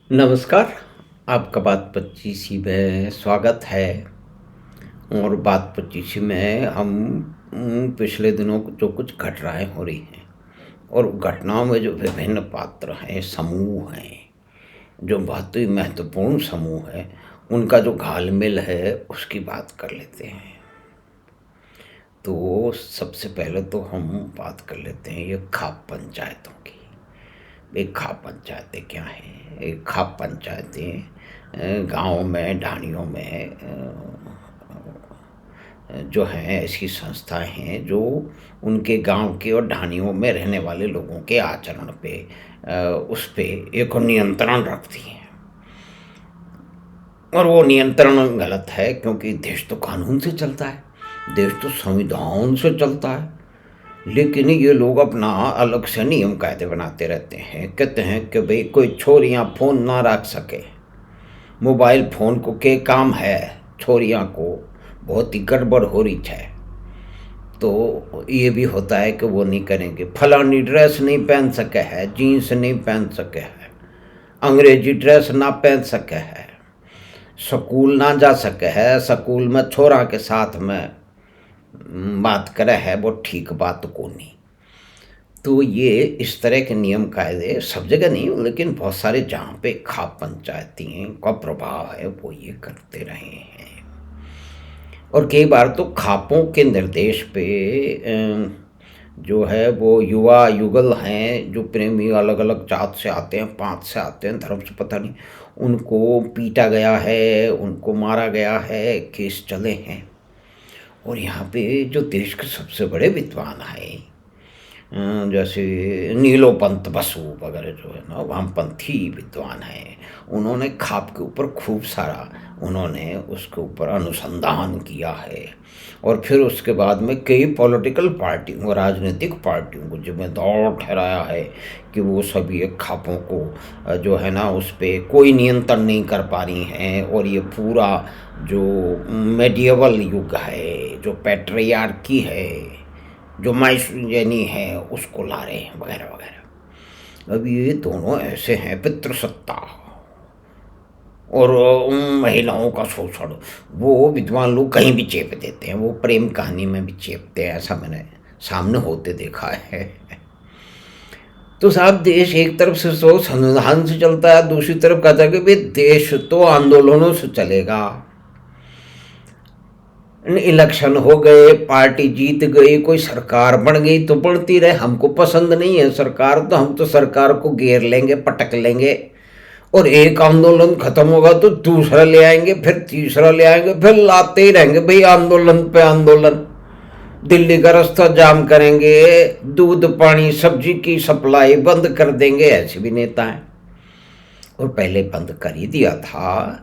नमस्कार। आपका बात 25 में स्वागत है। और बात 25 में हम पिछले दिनों जो कुछ घटनाएं हो रही हैं और घटनाओं में जो विभिन्न पात्र हैं, समूह हैं, जो बहुत ही महत्वपूर्ण समूह है, उनका जो घालमेल है उसकी बात कर लेते हैं। तो सबसे पहले तो हम बात कर लेते हैं ये खाप पंचायतों की। ये खाप पंचायतें क्या हैं? ये खाप पंचायतें गाँव में, ढाणियों में जो हैं ऐसी संस्थाएं हैं जो उनके गांव के और ढाणियों में रहने वाले लोगों के आचरण पे उस पे एक नियंत्रण रखती हैं। और वो नियंत्रण गलत है, क्योंकि देश तो कानून से चलता है, देश तो संविधान से चलता है। लेकिन ये लोग अपना अलग से नियम कायदे बनाते रहते हैं। कहते हैं कि भाई कोई छोरियां फ़ोन ना रख सके, मोबाइल फ़ोन को के काम है, छोरियां को बहुत ही गड़बड़ हो रही है। तो ये भी होता है कि वो नहीं करेंगे, फलानी ड्रेस नहीं पहन सके है, जीन्स नहीं पहन सके है, अंग्रेजी ड्रेस ना पहन सके है, स्कूल ना जा सके है, स्कूल में छोरा के साथ में बात करे है, वो ठीक बात को नहीं। तो ये इस तरह के नियम कायदे सब जगह नहीं, लेकिन बहुत सारे जहाँ पे खाप पंचायती का प्रभाव है वो ये करते रहे हैं। और कई बार तो खापों के निर्देश पे जो है वो युवा युगल हैं, जो प्रेमी अलग अलग जात से आते हैं, पांच से आते हैं, धर्म से पता नहीं, उनको पीटा गया है, उनको मारा गया है, केस चले हैं। और यहाँ पे जो देश के सबसे बड़े विद्वान हैं, जैसे नीलोपंत बसु वगैरह जो है ना, वामपंथी विद्वान हैं, उन्होंने खाप के ऊपर खूब सारा उन्होंने उसके ऊपर अनुसंधान किया है। और फिर उसके बाद में कई पॉलिटिकल पार्टियों, राजनीतिक पार्टियों को जिम्मेदार ठहराया है कि वो सभी एक खापों को जो है ना उस पर कोई नियंत्रण नहीं कर पा रही हैं। और ये पूरा जो मेडिएवल युग है, जो पैट्रियार्की है, जो माइसोजिनी है, उसको ला रहे हैं वगैरह वगैरह। अब ये दोनों ऐसे हैं, पितृसत्ता और महिलाओं का शोषण, वो विद्वान लोग कहीं भी चेप देते हैं, वो प्रेम कहानी में भी चेपते हैं, ऐसा मैंने सामने होते देखा है। तो साहब देश एक तरफ से तो संविधान से चलता है, दूसरी तरफ कहता है कि भाई देश तो आंदोलनों से चलेगा। इलेक्शन हो गए, पार्टी जीत गई, कोई सरकार बन गई तो बढ़ती रहे, हमको पसंद नहीं है सरकार तो हम तो सरकार को घेर लेंगे, पटक लेंगे, और एक आंदोलन खत्म होगा तो दूसरा ले आएंगे, फिर तीसरा ले आएंगे, फिर लाते ही रहेंगे भाई आंदोलन पे आंदोलन। दिल्ली का रास्ता जाम करेंगे, दूध पानी सब्जी की सप्लाई बंद कर देंगे, ऐसे भी नेता हैं। और पहले बंद कर ही दिया था,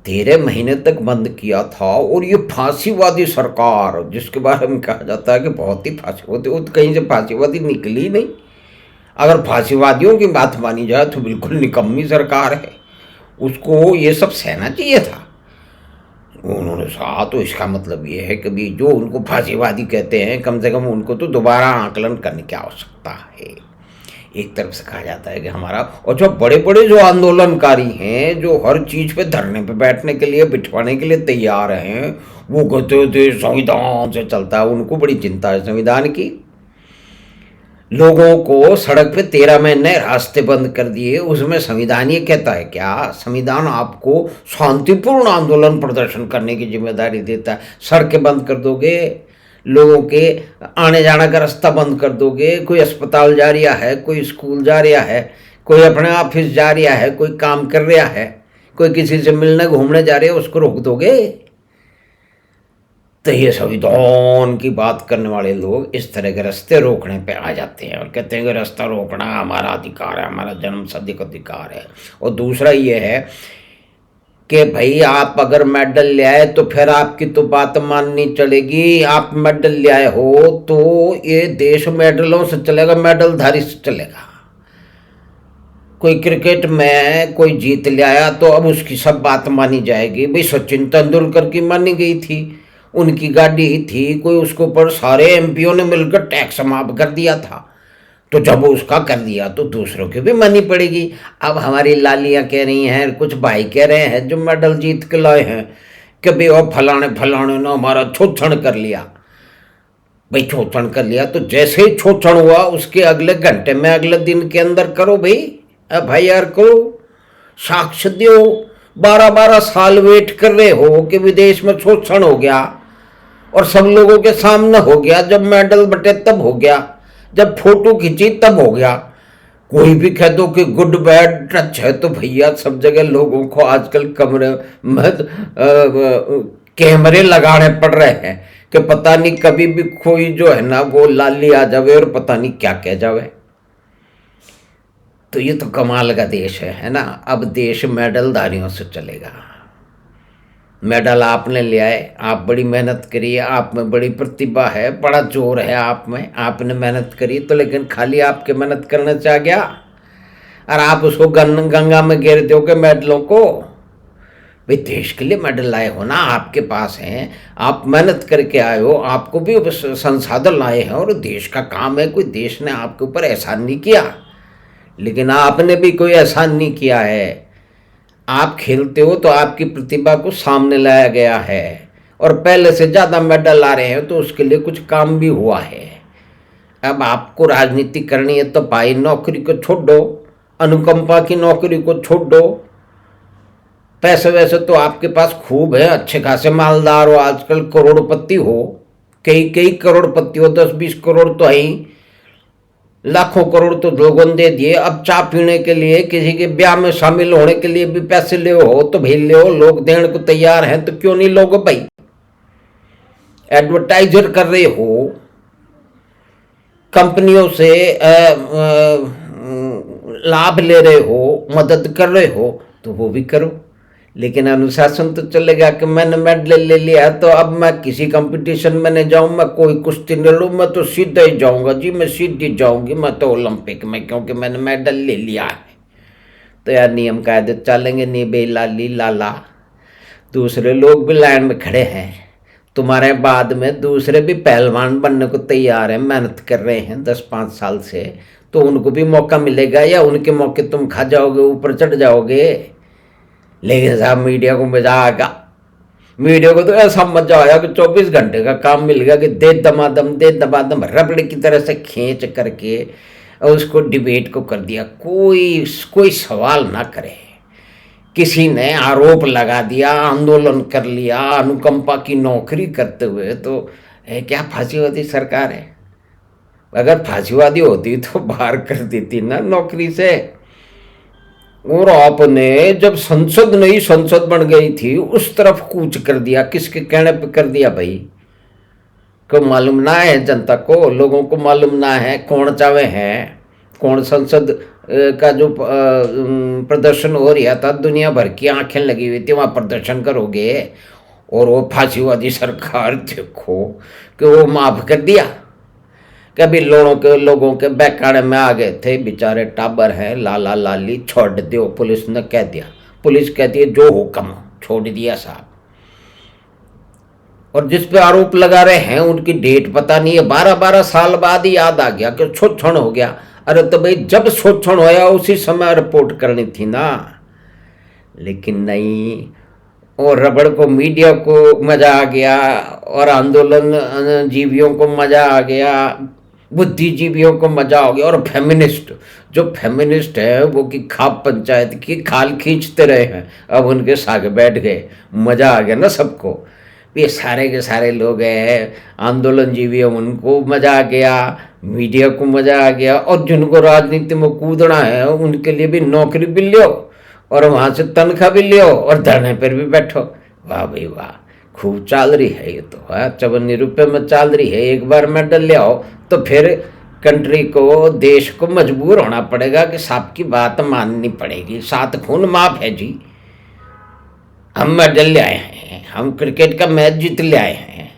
13 महीने तक बंद किया था। और ये फांसीवादी सरकार जिसके बारे में कहा जाता है कि बहुत ही फांसीवादी, वो तो कहीं से फांसीवादी निकली नहीं। अगर फांसीवादियों की बात मानी जाए तो बिल्कुल निकम्मी सरकार है, उसको ये सब सहना चाहिए था। उन्होंने कहा तो इसका मतलब ये है कि भी जो उनको फांसीवादी कहते हैं, कम से कम उनको तो दोबारा आकलन करने की आवश्यकता है। एक तरफ से कहा जाता है कि हमारा, और जो बड़े बड़े जो आंदोलनकारी हैं, जो हर चीज़ पे धरने पे बैठने के लिए, बिठवाने के लिए तैयार हैं, वो कहते थे संविधान से चलता है। उनको बड़ी चिंता है संविधान की। लोगों को सड़क पे 13 महीने रास्ते बंद कर दिए, उसमें संविधान ये कहता है क्या? संविधान आपको शांतिपूर्ण आंदोलन प्रदर्शन करने की जिम्मेदारी देता है। सड़कें बंद कर दोगे, लोगों के आने जाने का रास्ता बंद कर दोगे, कोई अस्पताल जा रहा है, कोई स्कूल जा रहा है, कोई अपने ऑफिस जा रहा है, कोई काम कर रहा है, कोई किसी से मिलने घूमने जा रहे है, उसको रोक दोगे? तो ये संविधान की बात करने वाले लोग इस तरह के रास्ते रोकने पे आ जाते हैं और कहते हैं कि रास्ता रोकना हमारा अधिकार है, हमारा जन्मसिद्ध अधिकार है। और दूसरा ये है कि भाई आप अगर मेडल ले आए तो फिर आपकी तो बात माननी चलेगी। आप मेडल ले आए हो तो ये देश मेडलों से चलेगा, मेडलधारी से चलेगा। कोई क्रिकेट में कोई जीत ले आया तो अब उसकी सब बात मानी जाएगी। भाई सचिन तेंदुलकर की मानी गई थी, उनकी गाड़ी थी, कोई उसके ऊपर सारे एमपीओ ने मिलकर टैक्स माफ कर दिया था, तो जब उसका कर दिया तो दूसरों की भी माननी पड़ेगी। अब हमारी लालियाँ कह रही हैं, कुछ भाई कह रहे हैं जो मेडल जीत के लाए हैं कि भाई और फलाने फलाने ने हमारा शोषण कर लिया। भाई शोषण कर लिया तो जैसे ही शोषण हुआ उसके अगले घंटे में अगले दिन के अंदर करो भाई, अब भाई यार करो, साक्ष्य दो। 12-12 साल वेट कर रहे हो कि विदेश में शोषण हो गया और सब लोगों के सामने हो गया, जब मेडल बटे तब हो गया, जब फोटो खींची तब हो गया। कोई भी कह दो कि गुड बैड टच है तो भैया सब जगह लोगों को आजकल कमरे में कैमरे लगाने पड़ रहे हैं कि पता नहीं कभी भी कोई जो है ना वो लाली आ जावे और पता नहीं क्या कह जावे। तो ये तो कमाल का देश है ना। अब देश मेडलधारियों से चलेगा। मेडल आपने लिया है, आप बड़ी मेहनत करी है, आप में बड़ी प्रतिभा है, बड़ा जोर है आप में, आपने मेहनत करी, तो लेकिन खाली आपके मेहनत करने से आ गया और आप उसको गंगा में गिर दोगे मेडलों को। भाई देश के लिए मेडल लाए हो ना, आपके पास हैं, आप मेहनत करके आए हो, आपको भी संसाधन लाए हैं और देश का काम है। कोई देश ने आपके ऊपर एहसान नहीं किया, लेकिन आपने भी कोई एहसान नहीं किया है। आप खेलते हो तो आपकी प्रतिभा को सामने लाया गया है और पहले से ज़्यादा मेडल ला रहे हैं तो उसके लिए कुछ काम भी हुआ है। अब आपको राजनीति करनी है तो भाई नौकरी को छोड़ दो, अनुकंपा की नौकरी को छोड़ दो। पैसे वैसे तो आपके पास खूब है, अच्छे खासे मालदार हो, आजकल करोड़पति हो, कई कई करोड़पति हो, 10-20 करोड़ तो है, लाखों करोड़ तो लोगों ने दे दिए। अब चाय पीने के लिए, किसी के ब्याह में शामिल होने के लिए भी पैसे ले हो तो भेज ले हो, लोग देने को तैयार हैं, तो क्यों नहीं लोगे भाई। एडवर्टाइजर कर रहे हो, कंपनियों से लाभ ले रहे हो, मदद कर रहे हो, तो वो भी करो। लेकिन अनुशासन तो चलेगा कि मैंने मेडल ले लिया तो अब मैं किसी कंपटीशन में नहीं जाऊँ, मैं कोई कुश्ती नहीं लूँ, मैं तो सीधा ही जाऊँगा जी, मैं सीधी जाऊँगी मैं तो ओलंपिक में, क्योंकि मैंने मेडल ले लिया है। तो यार नियम कायदे चलेंगे नहीं बे लाली लाला। दूसरे लोग भी लाइन में खड़े हैं, तुम्हारे बाद में दूसरे भी पहलवान बनने को तैयार हैं, मेहनत कर रहे हैं 10-5 साल से, तो उनको भी मौका मिलेगा या उनके मौके तुम खा जाओगे, ऊपर चढ़ जाओगे। लेकिन साहब मीडिया को मजा आएगा, मीडिया को तो ऐसा मजा आया कि 24 घंटे का काम मिल गया कि दे दमादम रबड़ की तरह से खींच करके और उसको डिबेट को कर दिया। कोई सवाल ना करे, किसी ने आरोप लगा दिया, आंदोलन कर लिया अनुकंपा की नौकरी करते हुए, तो क्या फांसीवादी सरकार है। अगर फांसीवादी होती तो बाहर कर देती ना नौकरी से। और आपने जब संसद नई संसद बन गई थी उस तरफ कूच कर दिया, किसके कहने पे कर दिया भाई। को मालूम ना है जनता को, लोगों को मालूम ना है कौन चावे हैं, कौन संसद का जो प्रदर्शन हो रहा था, दुनिया भर की आंखें लगी हुई थी, वहाँ प्रदर्शन करोगे और वो फांसीवादी सरकार देखो कि वो माफ कर दिया। कभी लोगों के बहकाने में आ गए थे, बेचारे टाबर हैं, लाला लाली छोड़ दो, पुलिस ने कह दिया, पुलिस कहती है जो हुक्म, छोड़ दिया साहब। और जिस पे आरोप लगा रहे हैं उनकी डेट पता नहीं है, 12-12 साल बाद ही याद आ गया कि शोषण हो गया। अरे तो भाई जब शोषण होया उसी समय रिपोर्ट करनी थी ना, लेकिन नहीं। और रबड़ को, मीडिया को मजा आ गया और आंदोलन जीवियों को मजा आ गया, बुद्धिजीवियों को मजा हो गया। और फेमिनिस्ट, जो फेमिनिस्ट है वो की खाप पंचायत की खाल खींचते रहे हैं, अब उनके साथ बैठ गए, मजा आ गया ना सबको। ये सारे के सारे लोग हैं आंदोलन जीवी, उनको मजा आ गया, मीडिया को मजा आ गया, और जिनको राजनीति में कूदना है उनके लिए भी नौकरी भी लियो और वहाँ से तनख्वाह भी लियो और धरने पर भी बैठो। वाह भाई वाह, खूब चाल रही है ये तो। 54 रुपये में चाल रही है। एक बार मेडल ले आओ तो फिर कंट्री को, देश को मजबूर होना पड़ेगा कि साहब की बात माननी पड़ेगी। 7 खून माफ है जी, हम मेडल ले आए हैं, हम क्रिकेट का मैच जीत ले आए हैं,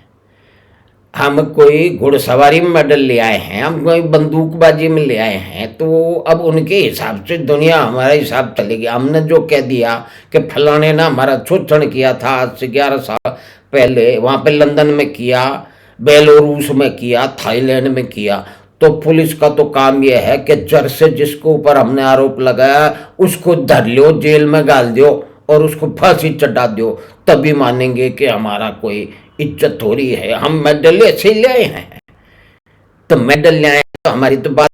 हम कोई घुड़सवारी में मेडल ले आए हैं, हम कोई बंदूकबाजी में ले आए हैं, तो अब उनके हिसाब से दुनिया हमारा हिसाब चलेगी। हमने जो कह दिया कि फलाने ने हमारा शोषण किया था आज से 11 साल पहले, वहाँ पे लंदन में किया, बेलारूस में किया, थाईलैंड में किया, तो पुलिस का तो काम यह है कि जड़ से जिसको ऊपर हमने आरोप लगाया उसको धर लो, जेल में डाल दो और उसको फांसी चढ़ा दो, तभी मानेंगे कि हमारा कोई इज्जत हो रही है। हम मेडल ऐसे ही ले आए हैं, तो मेडल ले आए तो हमारी तो बात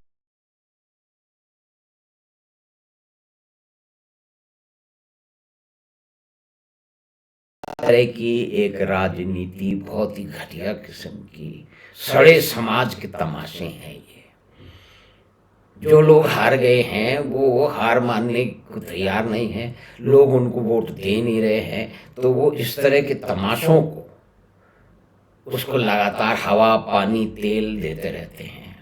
तरह की एक राजनीति बहुत ही घटिया किस्म की सड़े समाज के तमाशे हैं ये। जो लोग हार गए हैं वो हार मानने को तैयार नहीं हैं, लोग उनको वोट दे नहीं रहे हैं, तो वो इस तरह के तमाशों को उसको लगातार हवा पानी तेल देते रहते हैं।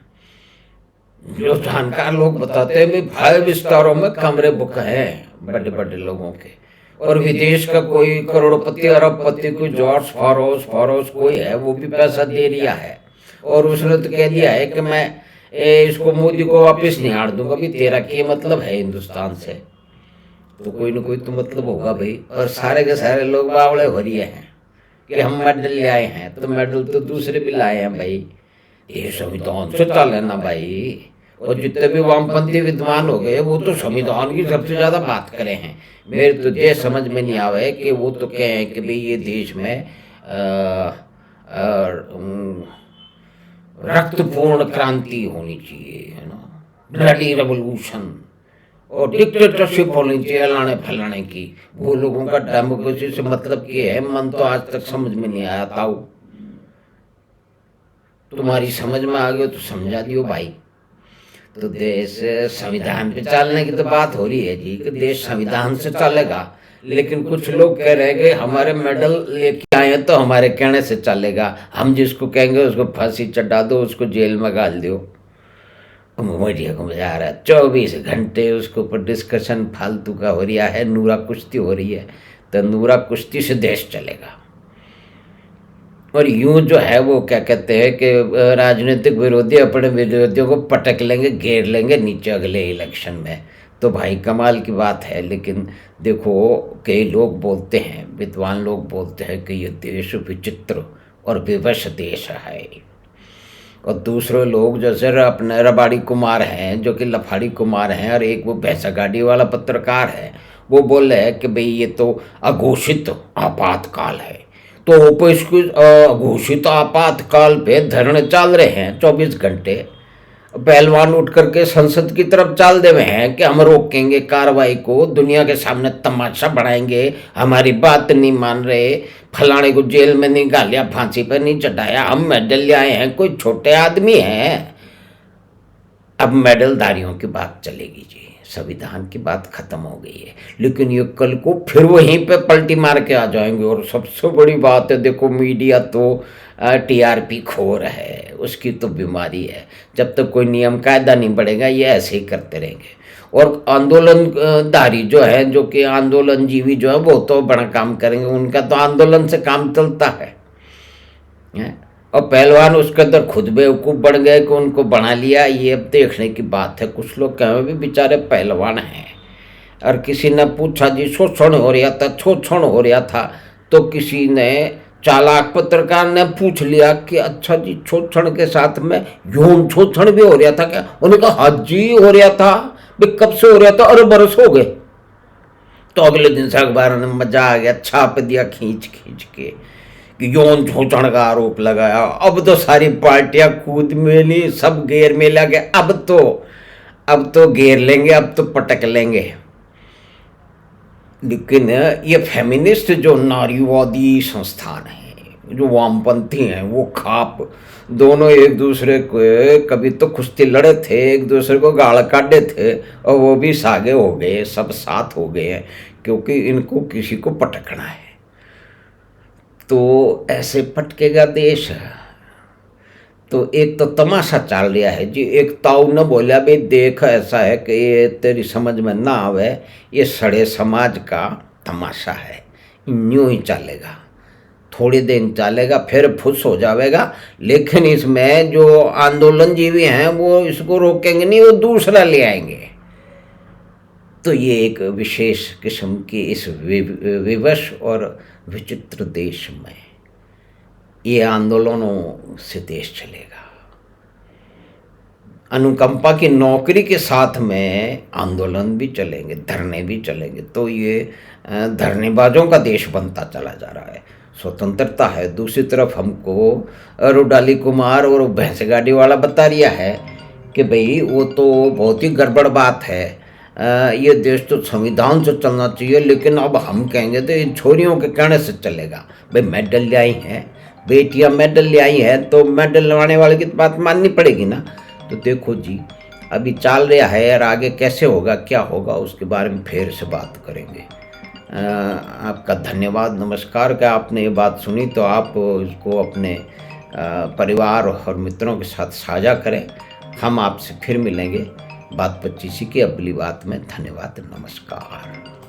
जो जानकार लोग बताते हैं भाई 5 स्टारों में कमरे बुक हैं बड़े बड़े लोगों के, और विदेश का कोई करोड़पति अरबपति कोई जॉर्ज फॉरोस कोई है, वो भी पैसा दे दिया है और उसने तो कह दिया है कि मैं इसको मोदी को वापस नहीं आड़ दूंगा। भी तेरा क्या मतलब है हिंदुस्तान से? तो कोई ना कोई तो मतलब होगा भाई। और सारे के सारे लोग बावड़े हो रही हैं कि हम मेडल ले आए हैं, तो मेडल तो दूसरे भी लाए हैं भाई। ये संविधान से चल ना भाई। और जितने भी वामपंथी विद्वान हो गए वो तो संविधान की सबसे ज्यादा बात करे हैं। मेरे तो ये समझ में नहीं आवे कि वो तो कहें कि भाई ये देश में रक्तपूर्ण क्रांति होनी चाहिए, है ना, ब्लडी रेवोल्यूशन, और डिक्टेटरशिप होनी चाहिए लाने फैलाने की। वो लोगों का डेमोक्रेसी से मतलब क्या है, मन तो आज तक समझ में नहीं आया था। तुम्हारी समझ में आ गया तो समझा दियो भाई। तो देश संविधान पे चलने की तो बात हो रही है जी कि देश संविधान से चलेगा, लेकिन कुछ लोग कह रहे हैं कि हमारे मेडल लेके आए तो हमारे कहने से चलेगा, हम जिसको कहेंगे उसको फांसी चढ़ा दो, उसको जेल में डाल दो। मीडिया को मजा आ रहा है, 24 घंटे उसके ऊपर डिस्कशन फालतू का हो रहा है, नूरा कुश्ती हो रही है। तो नूरा कुश्ती से देश चलेगा। और यूं जो है वो क्या कहते हैं कि राजनीतिक विरोधी अपने विरोधियों को पटक लेंगे, घेर लेंगे नीचे अगले इलेक्शन में। तो भाई कमाल की बात है। लेकिन देखो कई लोग बोलते हैं, विद्वान लोग बोलते हैं कि ये देश विचित्र और विवश देश है। और दूसरे लोग जैसे अपने रबाड़ी कुमार हैं जो कि लफाड़ी कुमार हैं, और एक वो भैंसा गाड़ी वाला पत्रकार है, वो बोल रहे हैं कि भाई ये तो अघोषित आपातकाल है। तो इसको घोषित आपातकाल पे धरने चल रहे हैं 24 घंटे। पहलवान उठ करके संसद की तरफ चल दे हुए हैं कि हम रोकेंगे कार्रवाई को, दुनिया के सामने तमाशा बढ़ाएंगे, हमारी बात नहीं मान रहे, फलाने को जेल में नहीं डालिया, फांसी पर नहीं चढ़ाया, हम मेडल ले आए हैं, कोई छोटे आदमी हैं। अब मेडलधारियों की बात चलेगी जी, संविधान की बात खत्म हो गई है। लेकिन ये कल को फिर वहीं पे पलटी मार के आ जाएंगे। और सबसे बड़ी बात है, देखो मीडिया तो टीआरपी खोर है, उसकी तो बीमारी है। जब तक कोई नियम कायदा नहीं बढ़ेगा ये ऐसे ही करते रहेंगे। और आंदोलनधारी जो है, जो कि आंदोलन जीवी जो है, वो तो बड़ा काम करेंगे, उनका तो आंदोलन से काम चलता है। और पहलवान उसके अंदर खुद बेवकूफ़ बन गए कि उनको बना लिया, ये अब देखने की बात है। कुछ लोग कहें भी बेचारे पहलवान हैं। और किसी ने पूछा जी शोषण हो रहा था, शोषण हो रहा था, तो किसी ने चालाक पत्रकार ने पूछ लिया कि अच्छा जी शोषण के साथ में यौन शोषण भी हो रहा था क्या? उन्होंने कहा हाँ जी हो रहा था। कब से हो रहा था? अरे बरस हो गए। तो अगले दिन से अखबार ने मजा आ गया, छाप दिया खींच खींच के कि यौन शोषण का आरोप लगाया। अब तो सारी पार्टियां कूद मिली, सब घेर में लगे। अब तो घेर लेंगे, अब तो पटक लेंगे। लेकिन ये फेमिनिस्ट जो नारीवादी संस्थान है, जो वामपंथी हैं, वो खाप दोनों एक दूसरे को कभी तो कुश्ती लड़े थे, एक दूसरे को गाल काटे थे, और वो भी सागे हो गए, सब साथ हो गए हैं, क्योंकि इनको किसी को पटकना है। तो ऐसे पटकेगा देश। तो एक तो तमाशा चल रहा है जी। एक ताऊ ने बोला भाई देख ऐसा है कि ये तेरी समझ में ना आवे, ये सड़े समाज का तमाशा है, यूं ही चलेगा, थोड़ी दिन चलेगा फिर फुस हो जाएगा। लेकिन इसमें जो आंदोलन जीवी हैं वो इसको रोकेंगे नहीं, वो दूसरा ले आएंगे। तो ये एक विशेष किस्म की इस विवश और विचित्र देश में ये आंदोलनों से देश चलेगा। अनुकंपा की नौकरी के साथ में आंदोलन भी चलेंगे, धरने भी चलेंगे, तो ये धरनेबाजों का देश बनता चला जा रहा है। स्वतंत्रता है, दूसरी तरफ हमको रुडाली कुमार और भैंस गाड़ी वाला बता रिया है कि भाई वो तो बहुत ही गड़बड़ बात है, ये देश तो संविधान से चलना चाहिए, लेकिन अब हम कहेंगे तो इन छोरियों के कहने से चलेगा। भाई मेडल ले आई हैं, बेटियां मेडल ले आई हैं, तो मेडल लवाने वाले की बात माननी पड़ेगी ना। तो देखो जी, अभी चल रहा है और आगे कैसे होगा, क्या होगा, उसके बारे में फिर से बात करेंगे। आपका धन्यवाद, नमस्कार। क्या आपने ये बात सुनी तो आप इसको अपने परिवार और मित्रों के साथ साझा करें। हम आपसे फिर मिलेंगे बात 25 की अगली बात में। धन्यवाद, नमस्कार।